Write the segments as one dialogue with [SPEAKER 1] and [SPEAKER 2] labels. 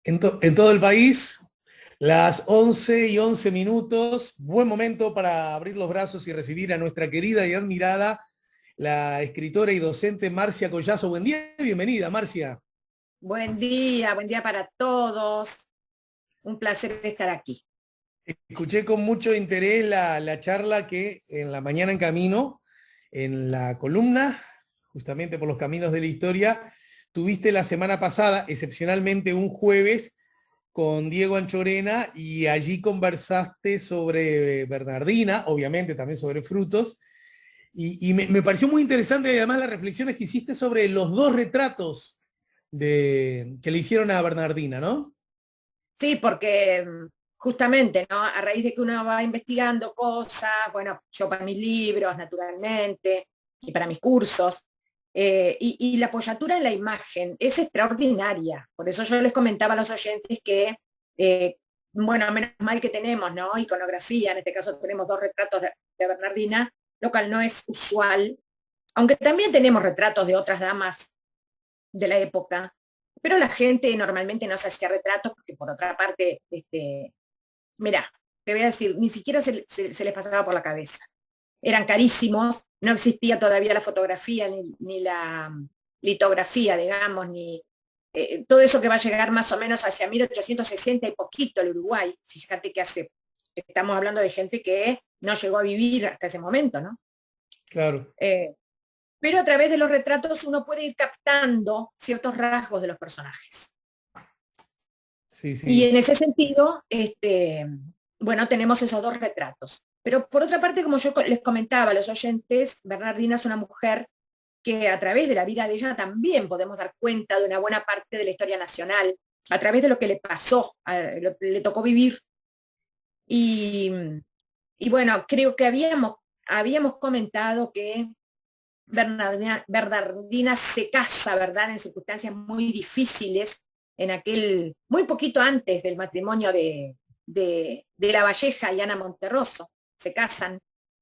[SPEAKER 1] En todo el país, las 11:11. Buen momento para abrir los brazos y recibir a nuestra querida y admirada, la escritora y docente Marcia Collazo. Buen día, bienvenida, Marcia.
[SPEAKER 2] Buen día para todos. Un placer estar aquí.
[SPEAKER 1] Escuché con mucho interés la charla que en la mañana en camino, en la columna, justamente por los caminos de la historia, tuviste la semana pasada, excepcionalmente un jueves, con Diego Anchorena, y allí conversaste sobre Bernardina, obviamente también sobre frutos, y me pareció muy interesante además las reflexiones que hiciste sobre los dos retratos que le hicieron a Bernardina, ¿no?
[SPEAKER 2] Sí, porque justamente, ¿no? A raíz de que uno va investigando cosas, bueno, yo para mis libros, naturalmente, y para mis cursos, y la apoyatura en la imagen es extraordinaria. Por eso yo les comentaba a los oyentes que, eh, bueno, menos mal que tenemos, ¿no? Iconografía, en este caso tenemos dos retratos de Bernardina, lo cual no es usual, aunque también tenemos retratos de otras damas de la época, pero la gente normalmente no se hacía retratos porque por otra parte, mira, te voy a decir, ni siquiera se les pasaba por la cabeza. Eran carísimos, no existía todavía la fotografía ni la litografía, digamos, ni todo eso que va a llegar más o menos hacia 1860 y poquito el Uruguay. Fíjate que estamos hablando de gente que no llegó a vivir hasta ese momento, ¿no?
[SPEAKER 1] Claro.
[SPEAKER 2] Eh, pero a través de los retratos uno puede ir captando ciertos rasgos de los personajes.
[SPEAKER 1] Sí,
[SPEAKER 2] Y
[SPEAKER 1] sí.
[SPEAKER 2] en ese sentido, bueno, tenemos esos dos retratos. Pero por otra parte, como yo les comentaba a los oyentes, Bernardina es una mujer que a través de la vida de ella también podemos dar cuenta de una buena parte de la historia nacional, a través de lo que le pasó, lo que le tocó vivir. Y, y bueno, creo que habíamos comentado que Bernardina se casa, ¿verdad?, en circunstancias muy difíciles, en aquel, muy poquito antes del matrimonio de La Valleja y Ana Monterroso. Se casan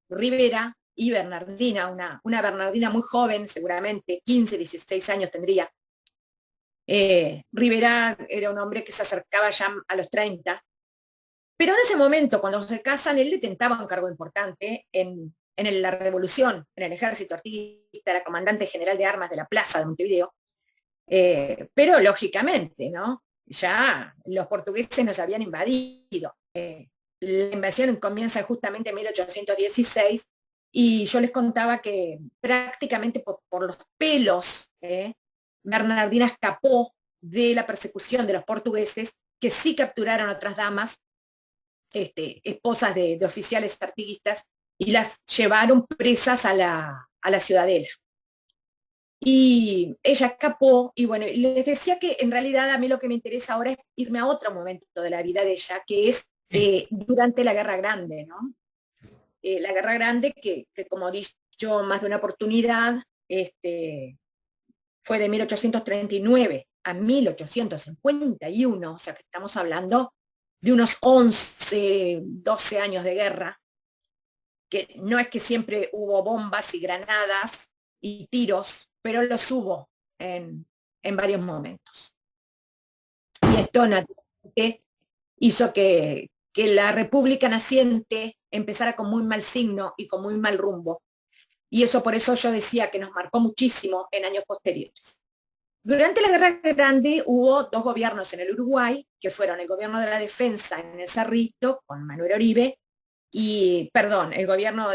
[SPEAKER 2] Rivera y Bernardina, una Bernardina muy joven, seguramente 15, 16 años tendría. Rivera era un hombre que se acercaba ya a los 30, pero en ese momento, cuando se casan, él detentaba un cargo importante en la revolución, en el ejército artiguista, era comandante general de armas de la plaza de Montevideo, pero lógicamente, ¿no? Ya los portugueses nos habían invadido. La invasión comienza justamente en 1816 y yo les contaba que prácticamente por los pelos, Bernardina escapó de la persecución de los portugueses, que sí capturaron a otras damas, esposas de oficiales artiguistas, y las llevaron presas a la ciudadela. Y ella escapó, y bueno, les decía que en realidad a mí lo que me interesa ahora es irme a otro momento de la vida de ella, que es
[SPEAKER 1] Sí.
[SPEAKER 2] durante la Guerra Grande, ¿no? La Guerra Grande que como he dicho más de una oportunidad, fue de 1839 a 1851, o sea que estamos hablando de unos 11, 12 años de guerra, que no es que siempre hubo bombas y granadas y tiros, pero los hubo en varios momentos. Y esto naturalmente hizo que la República naciente empezara con muy mal signo y con muy mal rumbo. Y eso por eso yo decía que nos marcó muchísimo en años posteriores. Durante la Guerra Grande hubo dos gobiernos en el Uruguay, que fueron el gobierno de la defensa en el Cerrito, con Manuel Oribe, y, perdón, el gobierno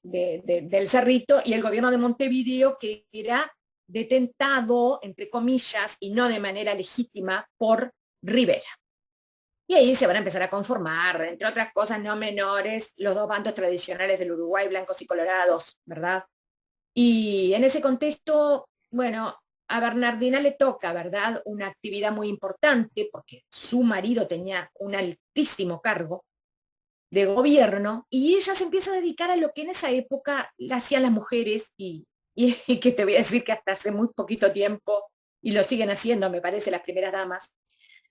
[SPEAKER 2] del Cerrito y el gobierno de Montevideo, que era detentado, entre comillas, y no de manera legítima, por Rivera. Y ahí se van a empezar a conformar, entre otras cosas no menores, los dos bandos tradicionales del Uruguay, blancos y colorados, ¿verdad? Y en ese contexto, bueno, a Bernardina le toca, ¿verdad?, una actividad muy importante, porque su marido tenía un altísimo cargo de gobierno, y ella se empieza a dedicar a lo que en esa época hacían las mujeres, y que te voy a decir que hasta hace muy poquito tiempo, y lo siguen haciendo, me parece, las primeras damas,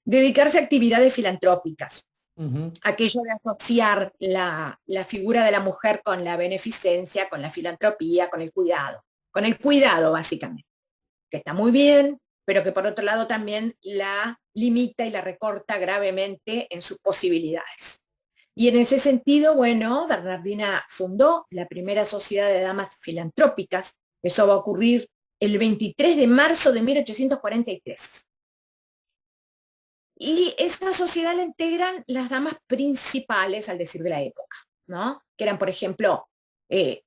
[SPEAKER 2] dedicarse a actividades filantrópicas,
[SPEAKER 1] Ujú.
[SPEAKER 2] aquello de asociar la figura de la mujer con la beneficencia, con la filantropía, con el cuidado básicamente, que está muy bien, pero que por otro lado también la limita y la recorta gravemente en sus posibilidades. Y en ese sentido, bueno, Bernardina fundó la primera sociedad de damas filantrópicas. Eso va a ocurrir el 23 de marzo de 1843. Y esta sociedad la integran las damas principales, al decir de la época, ¿no? Que eran, por ejemplo,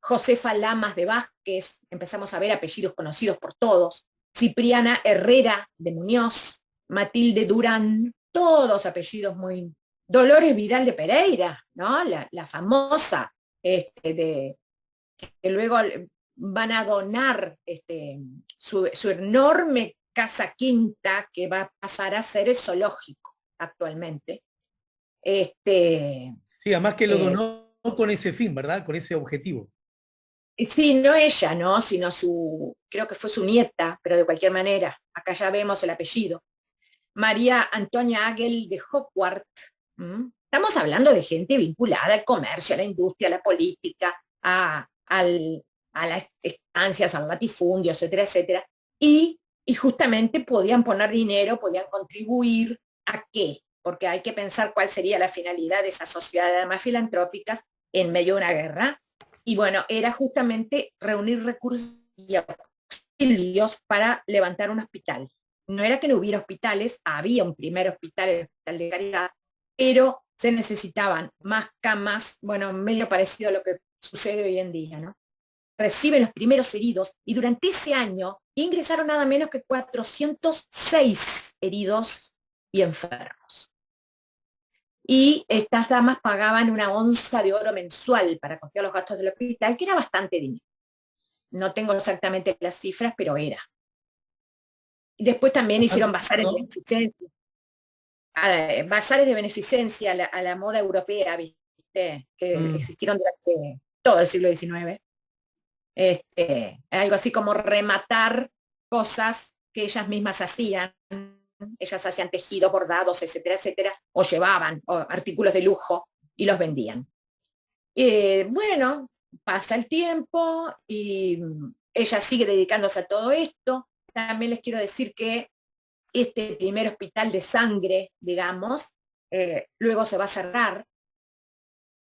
[SPEAKER 2] Josefa Lamas de Vázquez, empezamos a ver apellidos conocidos por todos, Cipriana Herrera de Muñoz, Matilde Durán, todos apellidos muy... Dolores Vidal de Pereira, ¿no? La famosa, que luego van a donar su enorme casa quinta, que va a pasar a ser el zoológico actualmente.
[SPEAKER 1] Sí, además que lo donó con ese fin, ¿verdad? Con ese objetivo.
[SPEAKER 2] Sí, no ella, ¿no? Sino creo que fue su nieta, pero de cualquier manera, acá ya vemos el apellido. María Antonia Agel de Hockwart. Estamos hablando de gente vinculada al comercio, a la industria, a la política, a las estancias, al latifundio, etcétera, etcétera. Y justamente podían poner dinero, podían contribuir a qué, porque hay que pensar cuál sería la finalidad de esa sociedad de damas filantrópicas en medio de una guerra. Y bueno, era justamente reunir recursos y auxilios para levantar un hospital. No era que no hubiera hospitales, había un primer hospital, el Hospital de Caridad, pero se necesitaban más camas, bueno, medio parecido a lo que sucede hoy en día, ¿no? Reciben los primeros heridos y durante ese año ingresaron nada menos que 406 heridos y enfermos. Y estas damas pagaban una onza de oro mensual para costear los gastos del hospital, que era bastante dinero. No tengo exactamente las cifras, pero era. Después también hicieron bazares de beneficencia. Bazares de beneficencia a la moda europea, ¿viste? Que existieron durante todo el siglo XIX. Algo así como rematar cosas que ellas mismas hacían. Ellas hacían tejidos, bordados, etcétera, etcétera, o llevaban artículos de lujo y los vendían. Bueno, pasa el tiempo y ella sigue dedicándose a todo esto. También les quiero decir que este primer hospital de sangre, digamos, luego se va a cerrar.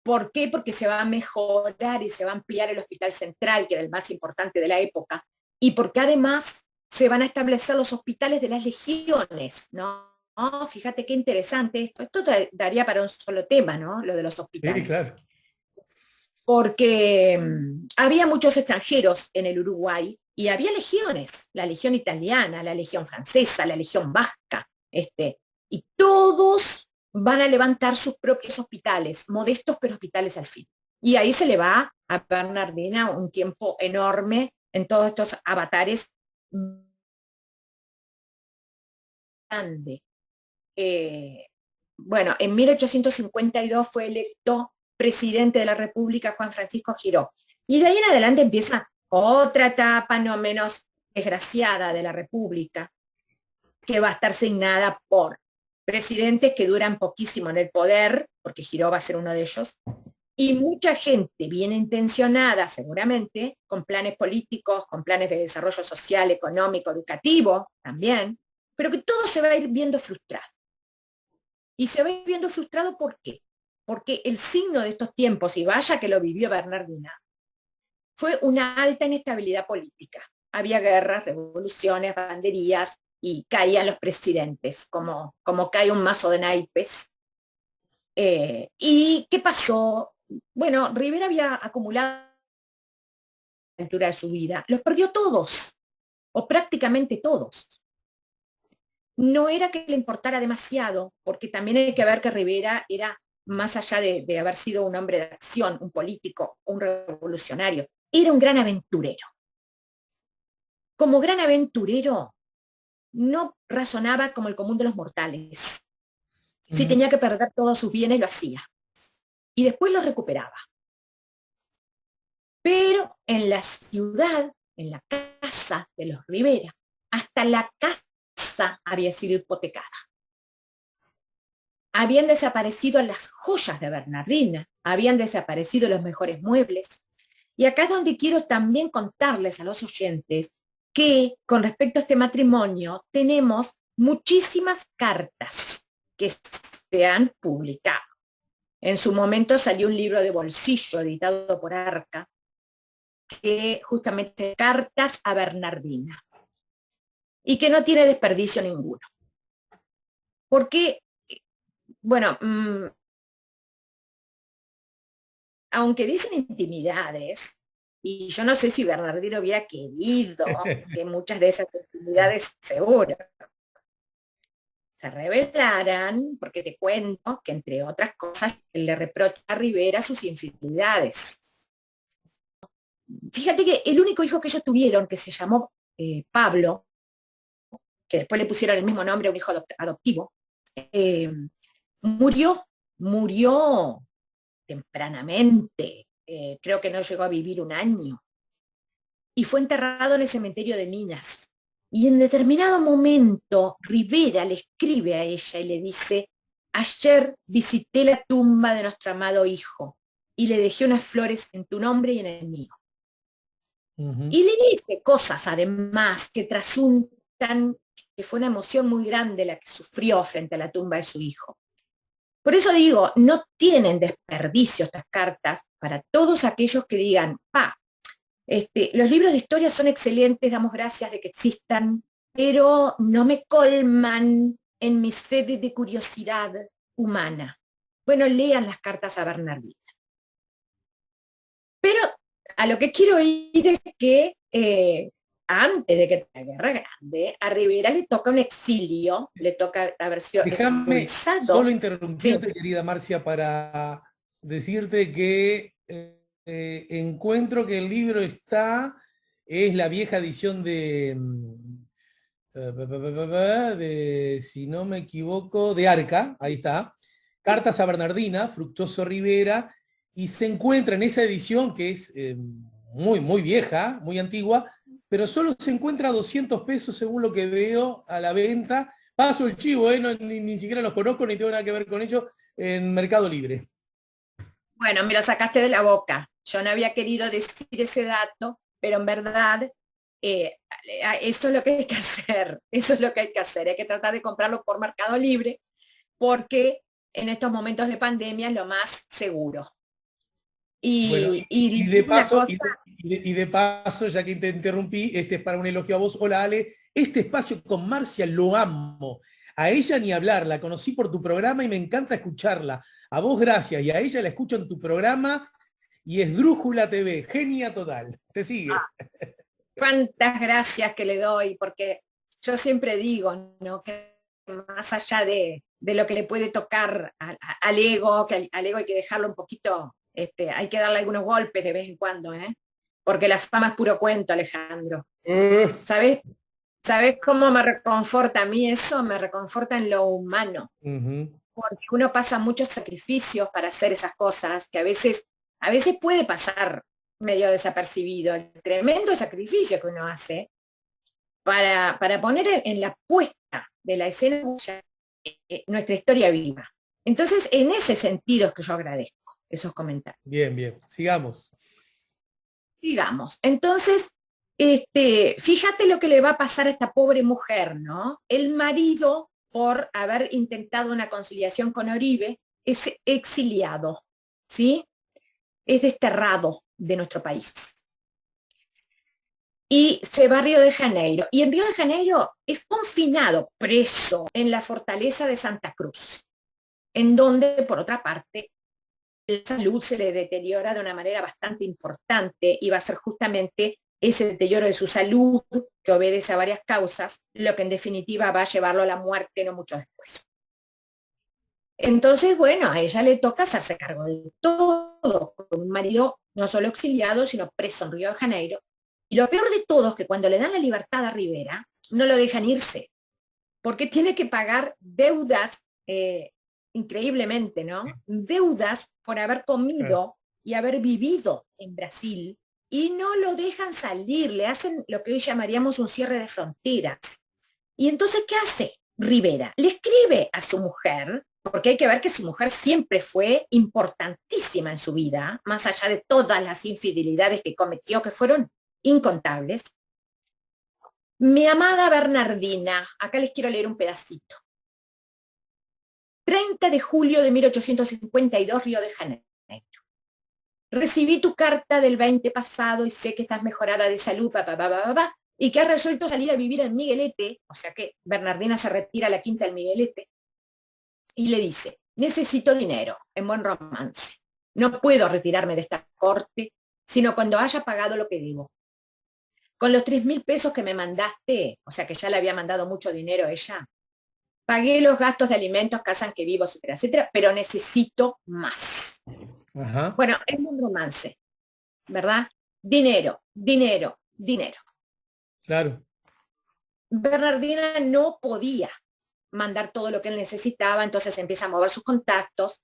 [SPEAKER 2] ¿Por qué? Porque se va a mejorar y se va a ampliar el hospital central, que era el más importante de la época, y porque además se van a establecer los hospitales de las legiones, ¿no? Fíjate qué interesante esto. Esto daría para un solo tema, ¿no? Lo de los hospitales.
[SPEAKER 1] Sí, claro.
[SPEAKER 2] Porque había muchos extranjeros en el Uruguay y había legiones, la legión italiana, la legión francesa, la legión vasca, y todos van a levantar sus propios hospitales, modestos pero hospitales al fin. Y ahí se le va a Bernardina un tiempo enorme en todos estos avatares grande. Bueno, en 1852 fue electo presidente de la República Juan Francisco Giró. Y de ahí en adelante empieza otra etapa no menos desgraciada de la República, que va a estar signada por presidentes que duran poquísimo en el poder, porque Giró va a ser uno de ellos, y mucha gente bien intencionada, seguramente, con planes políticos, con planes de desarrollo social, económico, educativo también, pero que todo se va a ir viendo frustrado. Y se va a ir viendo frustrado, ¿por qué? Porque el signo de estos tiempos, y vaya que lo vivió Bernardina, fue una alta inestabilidad política. Había guerras, revoluciones, banderías, y caían los presidentes, como cae un mazo de naipes. ¿Y qué pasó? Bueno, Rivera había acumulado a la altura de su vida, los perdió todos, o prácticamente todos. No era que le importara demasiado, porque también hay que ver que Rivera era, más allá de haber sido un hombre de acción, un político, un revolucionario, era un gran aventurero. Como gran aventurero, no razonaba como el común de los mortales. Si tenía que perder todos sus bienes, lo hacía. Y después los recuperaba. Pero en la ciudad, en la casa de los Rivera, hasta la casa había sido hipotecada. Habían desaparecido las joyas de Bernardina, habían desaparecido los mejores muebles. Y acá es donde quiero también contarles a los oyentes que con respecto a este matrimonio tenemos muchísimas cartas que se han publicado. En su momento salió un libro de bolsillo editado por Arca, que justamente Cartas a Bernardina, y que no tiene desperdicio ninguno. Porque, bueno, aunque dicen intimidades, y yo no sé si Bernardino hubiera querido que muchas de esas intimidades, seguro, se revelaran, porque te cuento que entre otras cosas él le reprocha a Rivera sus infidelidades. Fíjate que el único hijo que ellos tuvieron, que se llamó Pablo, que después le pusieron el mismo nombre a un hijo adoptivo, murió tempranamente, creo que no llegó a vivir un año, y fue enterrado en el cementerio de Minas. Y en determinado momento Rivera le escribe a ella y le dice: ayer visité la tumba de nuestro amado hijo y le dejé unas flores en tu nombre y en el mío. Y le dice cosas además que trasuntan que fue una emoción muy grande la que sufrió frente a la tumba de su hijo. Por eso digo, no tienen desperdicio estas cartas para todos aquellos que digan, los libros de historia son excelentes, damos gracias de que existan, pero no me colman en mi sed de curiosidad humana. Bueno, lean las cartas a Bernardina. Pero a lo que quiero ir es que antes de que la Guerra Grande, a Rivera le toca un exilio, le toca haber sido expulsado.
[SPEAKER 1] Solo interrumpirte, sí, querida Marcia, para decirte que encuentro que el libro es la vieja edición si no me equivoco, de Arca, ahí está, Cartas a Bernardina, Fructuoso Rivera, y se encuentra en esa edición que es muy vieja, muy antigua, pero solo se encuentra a 200 pesos según lo que veo a la venta. Paso el chivo, ni siquiera los conozco ni tengo nada que ver con ellos, en Mercado Libre.
[SPEAKER 2] Bueno, me lo sacaste de la boca. Yo no había querido decir ese dato, pero en verdad eso es lo que hay que hacer. Eso es lo que hay que hacer. Hay que tratar de comprarlo por Mercado Libre, porque en estos momentos de pandemia es lo más seguro.
[SPEAKER 1] Y de paso, ya que te interrumpí, este es para un elogio a vos. Hola Ale, este espacio con Marcia lo amo. A ella ni hablar, la conocí por tu programa y me encanta escucharla. A vos gracias, y a ella la escucho en tu programa y es Drújula TV, genia total. Te sigue.
[SPEAKER 2] Cuántas gracias que le doy, porque yo siempre digo, ¿no?, que más allá de lo que le puede tocar al ego, que al ego hay que dejarlo un poquito, hay que darle algunos golpes de vez en cuando, porque la fama es puro cuento, Alejandro. ¿Sabes cómo me reconforta a mí eso? Me reconforta en lo humano. Porque uno pasa muchos sacrificios para hacer esas cosas, que a veces puede pasar medio desapercibido, el tremendo sacrificio que uno hace para poner en la puesta de la escena nuestra historia viva. Entonces, en ese sentido es que yo agradezco esos comentarios.
[SPEAKER 1] Bien, sigamos.
[SPEAKER 2] Sigamos. Entonces, fíjate lo que le va a pasar a esta pobre mujer, ¿no? El marido, por haber intentado una conciliación con Oribe, es exiliado, ¿sí? Es desterrado de nuestro país. Y se va a Río de Janeiro. Y en Río de Janeiro es confinado, preso, en la fortaleza de Santa Cruz, en donde, por otra parte, la salud se le deteriora de una manera bastante importante y va a ser justamente ese deterioro de su salud, que obedece a varias causas, lo que en definitiva va a llevarlo a la muerte no mucho después. Entonces, bueno, a ella le toca hacerse cargo de todo, con un marido no solo exiliado, sino preso en Río de Janeiro. Y lo peor de todo es que cuando le dan la libertad a Rivera, no lo dejan irse, porque tiene que pagar deudas, increíblemente, ¿no? Deudas por haber comido y haber vivido en Brasil, y no lo dejan salir, le hacen lo que hoy llamaríamos un cierre de fronteras. Y entonces, ¿qué hace Rivera? Le escribe a su mujer, porque hay que ver que su mujer siempre fue importantísima en su vida, más allá de todas las infidelidades que cometió, que fueron incontables. Mi amada Bernardina, acá les quiero leer un pedacito. 30 de julio de 1852, Río de Janeiro. Recibí tu carta del 20 pasado y sé que estás mejorada de salud, y que has resuelto salir a vivir en Miguelete, o sea que Bernardina se retira a la quinta del Miguelete, y le dice, necesito dinero, en buen romance. No puedo retirarme de esta corte, sino cuando haya pagado lo que debo. Con los 3.000 pesos que me mandaste, o sea que ya le había mandado mucho dinero a ella, pagué los gastos de alimentos, casa en que vivo, etcétera, etcétera, pero necesito más.
[SPEAKER 1] Ajá.
[SPEAKER 2] Bueno, es un romance, ¿verdad? Dinero, dinero, dinero.
[SPEAKER 1] Claro.
[SPEAKER 2] Bernardina no podía mandar todo lo que él necesitaba, entonces empieza a mover sus contactos.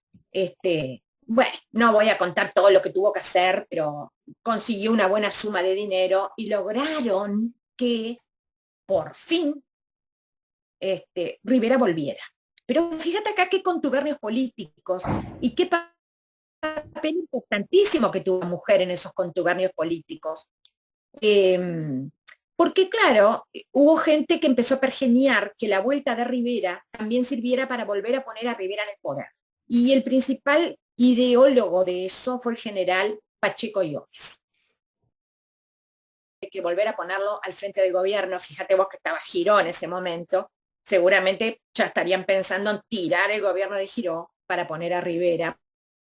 [SPEAKER 2] Bueno, no voy a contar todo lo que tuvo que hacer, pero consiguió una buena suma de dinero y lograron que por fin Rivera volviera. Pero fíjate acá qué contubernios políticos y qué papel importantísimo que tuvo la mujer en esos contubernios políticos. Porque claro, hubo gente que empezó a pergeniar que la vuelta de Rivera también sirviera para volver a poner a Rivera en el poder. Y el principal ideólogo de eso fue el general Pacheco Lloves. Hay que volver a ponerlo al frente del gobierno. Fíjate vos que estaba Giró en ese momento. Seguramente ya estarían pensando en tirar el gobierno de Giró para poner a Rivera.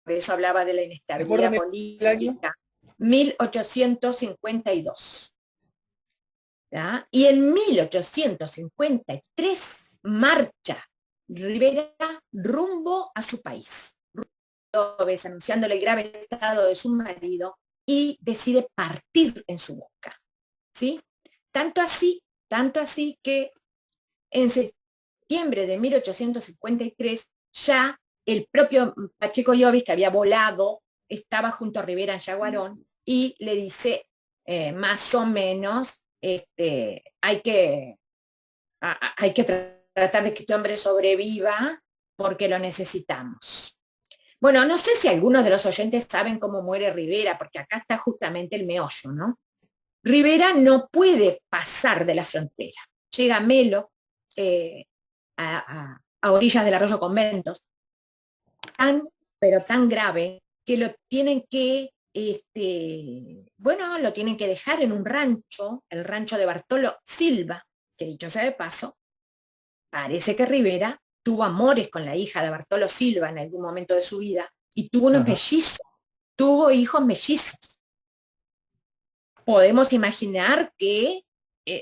[SPEAKER 2] Por eso hablaba de la inestabilidad política. 1852. ¿Ya? Y en 1853 marcha Rivera rumbo a su país, anunciándole el grave estado de su marido y decide partir en su busca. ¿Sí? Tanto así que en septiembre de 1853 ya el propio Pacheco Llovis, que había volado, estaba junto a Rivera en Yaguarón y le dice más o menos, hay que tratar de que este hombre sobreviva porque lo necesitamos. Bueno, no sé si algunos de los oyentes saben cómo muere Rivera, porque acá está justamente el meollo, ¿no? Rivera no puede pasar de la frontera. Llega a Melo, a orillas del arroyo Conventos, pero tan grave, que lo tienen que, lo tienen que dejar en un rancho, el rancho de Bartolo Silva, que dicho sea de paso, parece que Rivera tuvo amores con la hija de Bartolo Silva en algún momento de su vida y tuvo unos mellizos, tuvo hijos mellizos. Podemos imaginar que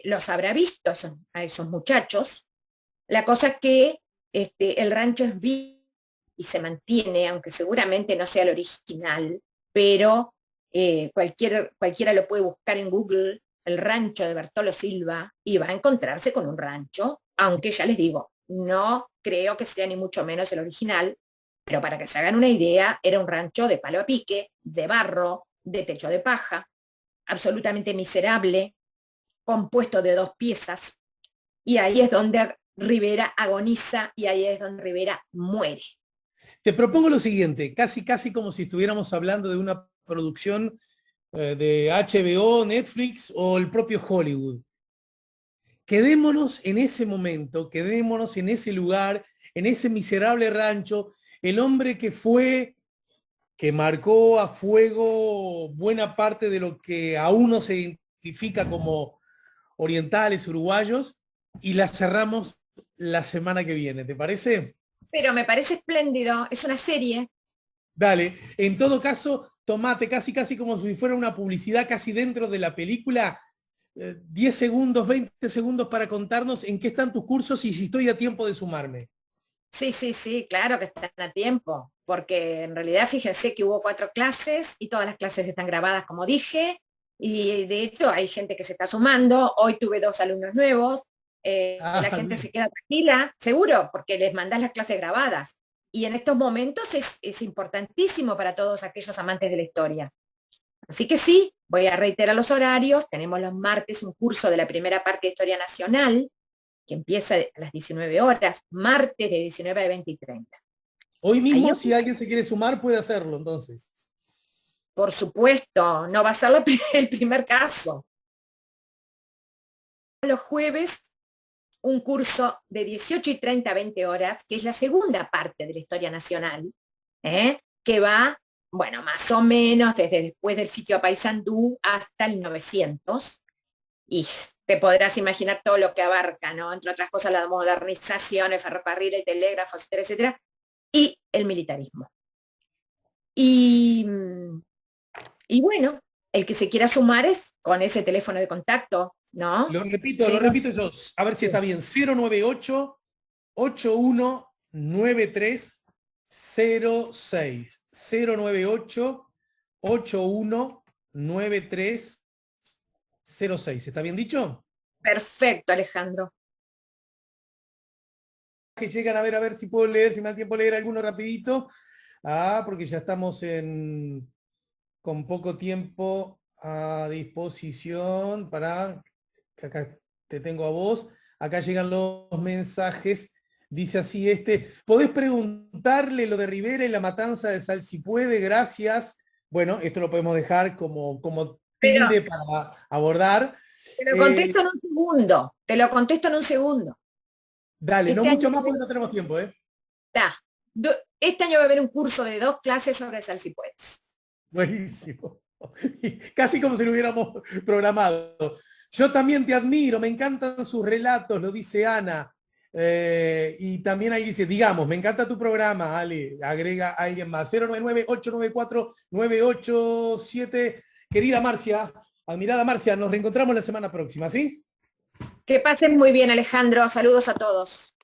[SPEAKER 2] los habrá visto a esos muchachos. La cosa es que el rancho es vivo y se mantiene, aunque seguramente no sea el original, pero cualquiera lo puede buscar en Google, el rancho de Bartolo Silva, y va a encontrarse con un rancho, aunque ya les digo, no creo que sea ni mucho menos el original, pero para que se hagan una idea, era un rancho de palo a pique, de barro, de techo de paja, absolutamente miserable, compuesto de 2 piezas, y ahí es donde Rivera agoniza y ahí es donde Rivera muere.
[SPEAKER 1] Te propongo lo siguiente, casi como si estuviéramos hablando de una producción de HBO, Netflix o el propio Hollywood. Quedémonos en ese momento, quedémonos en ese lugar, en ese miserable rancho, el hombre que marcó a fuego buena parte de lo que a uno se identifica como orientales, uruguayos, y la cerramos la semana que viene, ¿te parece?
[SPEAKER 2] Pero me parece espléndido, es una serie.
[SPEAKER 1] Dale, en todo caso, tomate casi como si fuera una publicidad casi dentro de la película, 10 segundos, 20 segundos para contarnos en qué están tus cursos y si estoy a tiempo de sumarme.
[SPEAKER 2] Sí, claro que están a tiempo, porque en realidad fíjense que hubo 4 clases y todas las clases están grabadas, como dije, y de hecho hay gente que se está sumando. Hoy tuve 2 alumnos nuevos. La gente se queda tranquila, seguro, porque les mandan las clases grabadas. Y en estos momentos es importantísimo para todos aquellos amantes de la historia. Así que sí, voy a reiterar los horarios. Tenemos los martes un curso de la primera parte de Historia Nacional, que empieza a las 19 horas, martes de 19 a 20 y 30.
[SPEAKER 1] Hoy mismo, si alguien se quiere sumar, puede hacerlo, entonces.
[SPEAKER 2] Por supuesto, no va a ser el primer caso. los jueves un curso de 18:30 a 20 horas, que es la segunda parte de la historia nacional, que va, bueno, más o menos desde después del sitio a Paysandú hasta el 900, y te podrás imaginar todo lo que abarca, ¿no? Entre otras cosas, la modernización, el ferrocarril, el telégrafo, etcétera, etcétera, y el militarismo. Y bueno, el que se quiera sumar es con ese teléfono de contacto, ¿no?
[SPEAKER 1] Lo repito yo, a ver si está bien. 098-819306. 098-819306. ¿Está bien dicho?
[SPEAKER 2] Perfecto, Alejandro.
[SPEAKER 1] Que llegan a ver si puedo leer, si me da tiempo de leer alguno rapidito. Porque ya estamos con poco tiempo a disposición para... Acá te tengo a vos. Acá llegan los mensajes. Dice así podés preguntarle lo de Rivera y la matanza de Sal si puede, gracias. Bueno, esto lo podemos dejar como tilde para abordar.
[SPEAKER 2] Te lo contesto en un segundo. Te lo contesto en un segundo.
[SPEAKER 1] Dale, no mucho más porque no tenemos tiempo,
[SPEAKER 2] Este año va a haber un curso de 2 clases sobre Sal si puedes.
[SPEAKER 1] Buenísimo. Casi como si lo hubiéramos programado. Yo también te admiro, me encantan sus relatos, lo dice Ana. Y también ahí dice, digamos, me encanta tu programa, Ale, agrega a alguien más. 099-894-987. Querida Marcia, admirada Marcia, nos reencontramos la semana próxima, ¿sí?
[SPEAKER 2] Que pasen muy bien, Alejandro. Saludos a todos.